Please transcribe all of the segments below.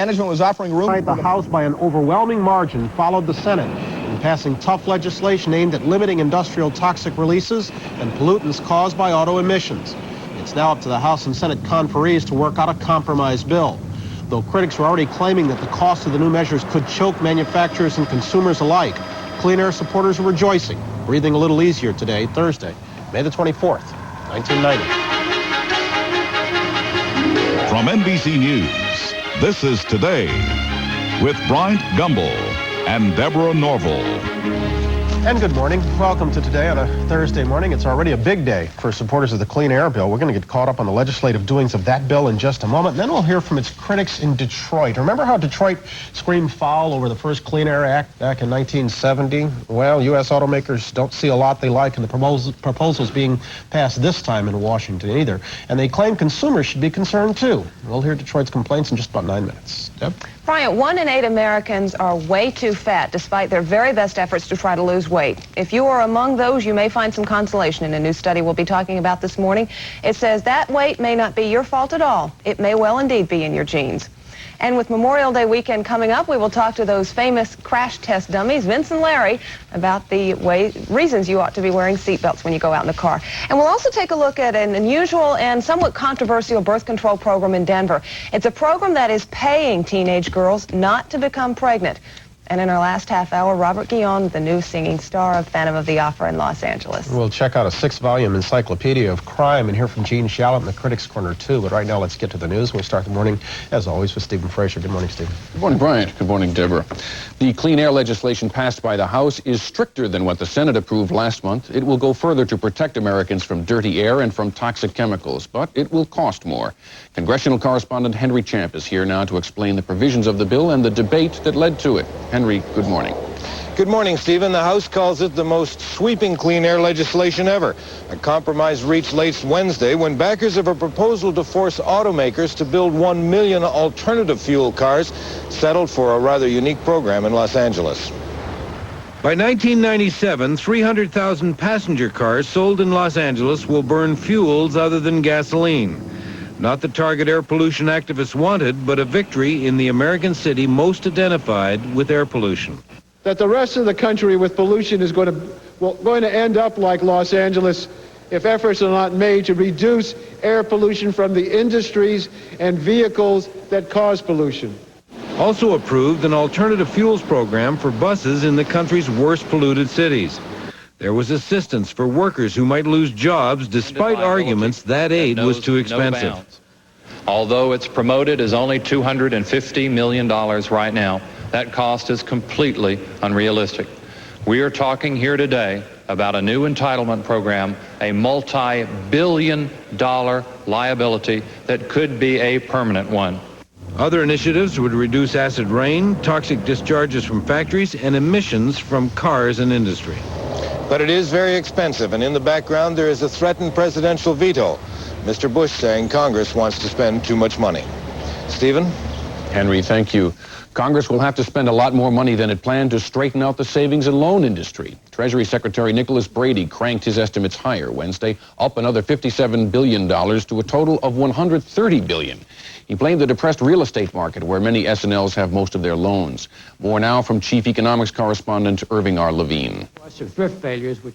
Management was offering room. The House, by an overwhelming margin, followed the Senate in passing tough legislation aimed at limiting industrial toxic releases and pollutants caused by auto emissions. It's now up to the House and Senate conferees to work out a compromise bill. Though critics were already claiming that the cost of the new measures could choke manufacturers and consumers alike, clean air supporters are rejoicing, breathing a little easier today, Thursday, May the 24th, 1990. From NBC News, this is Today with Bryant Gumbel and Deborah Norville. And good morning. Welcome to Today on a Thursday morning. It's already a big day for supporters of the Clean Air Bill. We're going to get caught up on the legislative doings of that bill in just a moment. And then we'll hear from its critics in Detroit. Remember how Detroit screamed foul over the first Clean Air Act back in 1970? Well, U.S. automakers don't see a lot they like in the proposals being passed this time in Washington either. And they claim consumers should be concerned too. We'll hear Detroit's complaints in just about 9 minutes. Deb? Bryant, 1 in 8 Americans are way too fat despite their very best efforts to try to lose weight. If you are among those, you may find some consolation in a new study we'll be talking about this morning. It says that weight may not be your fault at all. It may well indeed be in your genes. And with Memorial Day weekend coming up, we will talk to those famous crash test dummies, Vince and Larry, about the reasons you ought to be wearing seatbelts when you go out in the car. And we'll also take a look at an unusual and somewhat controversial birth control program in Denver. It's a program that is paying teenage girls not to become pregnant. And in our last half hour, Robert Guillaume, the new singing star of Phantom of the Opera in Los Angeles. We'll check out a 6-volume encyclopedia of crime and hear from Gene Shalit in the Critics' Corner, too. But right now, let's get to the news. We start the morning, as always, with Stephen Frazier. Good morning, Stephen. Good morning, Bryant. Good morning, Deborah. The clean air legislation passed by the House is stricter than what the Senate approved last month. It will go further to protect Americans from dirty air and from toxic chemicals, but it will cost more. Congressional correspondent Henry Champ is here now to explain the provisions of the bill and the debate that led to it. Henry, good morning. Good morning, Stephen. The House calls it the most sweeping clean air legislation ever. A compromise reached late Wednesday when backers of a proposal to force automakers to build 1 million alternative fuel cars settled for a rather unique program in Los Angeles. By 1997, 300,000 passenger cars sold in Los Angeles will burn fuels other than gasoline. Not the target air pollution activists wanted, but a victory in the American city most identified with air pollution. That the rest of the country with pollution is going to end up like Los Angeles if efforts are not made to reduce air pollution from the industries and vehicles that cause pollution. Also approved an alternative fuels program for buses in the country's worst polluted cities. There was assistance for workers who might lose jobs despite arguments that aid was too expensive. Although it's promoted as only $250 million right now, that cost is completely unrealistic. We are talking here today about a new entitlement program, a multi-billion-dollar liability that could be a permanent one. Other initiatives would reduce acid rain, toxic discharges from factories, and emissions from cars and industry. But it is very expensive, and in the background there is a threatened presidential veto. Mr. Bush saying Congress wants to spend too much money. Stephen? Henry, thank you. Congress will have to spend a lot more money than it planned to straighten out the savings and loan industry. Treasury Secretary Nicholas Brady cranked his estimates higher Wednesday, up another $57 billion to a total of $130 billion. He blamed the depressed real estate market where many S&Ls have most of their loans. More now from Chief Economics Correspondent Irving R. Levine.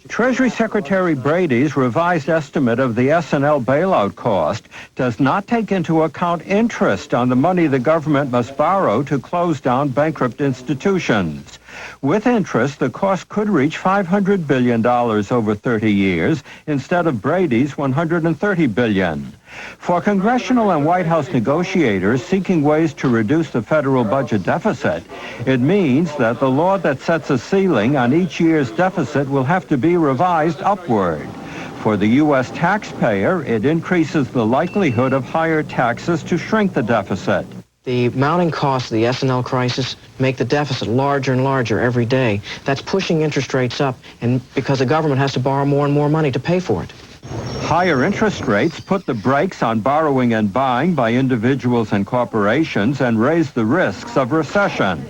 Treasury Secretary Brady's revised estimate of the S&L bailout cost does not take into account interest on the money the government must borrow to close down bankrupt institutions. With interest, the cost could reach $500 billion over 30 years instead of Brady's $130 billion. For congressional and White House negotiators seeking ways to reduce the federal budget deficit, it means that the law that sets a ceiling on each year's deficit will have to be revised upward. For the U.S. taxpayer, it increases the likelihood of higher taxes to shrink the deficit. The mounting costs of the S&L crisis make the deficit larger and larger every day. That's pushing interest rates up, and because the government has to borrow more and more money to pay for it. Higher interest rates put the brakes on borrowing and buying by individuals and corporations and raise the risks of recession.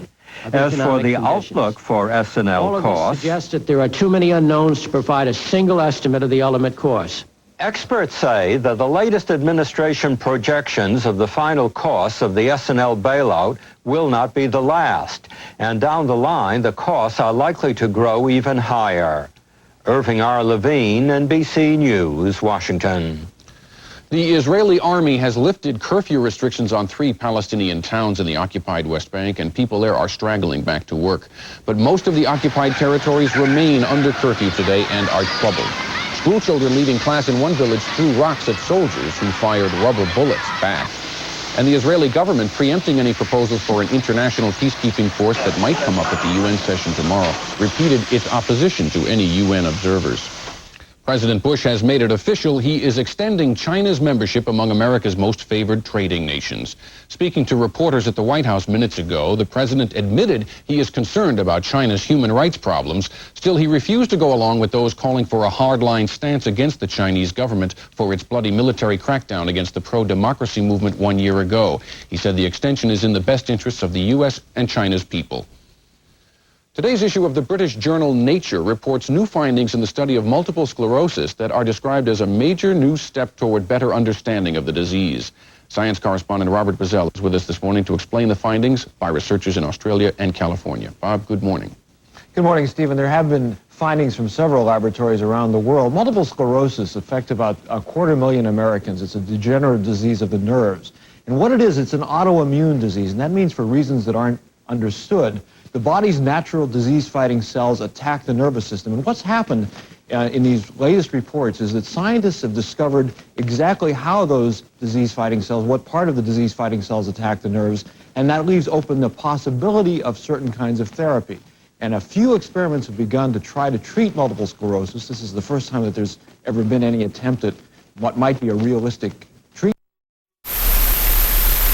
As for the outlook for S&L costs, suggest that there are too many unknowns to provide a single estimate of the ultimate cost. Experts say that the latest administration projections of the final costs of the S&L bailout will not be the last. And down the line, the costs are likely to grow even higher. Irving R. Levine, NBC News, Washington. The Israeli army has lifted curfew restrictions on 3 Palestinian towns in the occupied West Bank, and people there are straggling back to work. But most of the occupied territories remain under curfew today and are troubled. School children leaving class in one village threw rocks at soldiers who fired rubber bullets back. And the Israeli government, preempting any proposals for an international peacekeeping force that might come up at the UN session tomorrow, repeated its opposition to any UN observers. President Bush has made it official he is extending China's membership among America's most favored trading nations. Speaking to reporters at the White House minutes ago, the president admitted he is concerned about China's human rights problems. Still, he refused to go along with those calling for a hardline stance against the Chinese government for its bloody military crackdown against the pro-democracy movement 1 year ago. He said the extension is in the best interests of the U.S. and China's people. Today's issue of the British journal Nature reports new findings in the study of multiple sclerosis that are described as a major new step toward better understanding of the disease. Science correspondent Robert Bazell is with us this morning to explain the findings by researchers in Australia and California. Bob, good morning. Good morning, Stephen. There have been findings from several laboratories around the world. Multiple sclerosis affects about 250,000 Americans. It's a degenerative disease of the nerves. And what it is, it's an autoimmune disease, and that means for reasons that aren't understood, the body's natural disease-fighting cells attack the nervous system. And what's happened in these latest reports is that scientists have discovered exactly how those disease-fighting cells, what part of the disease-fighting cells attack the nerves, and that leaves open the possibility of certain kinds of therapy. And a few experiments have begun to try to treat multiple sclerosis. This is the first time that there's ever been any attempt at what might be a realistic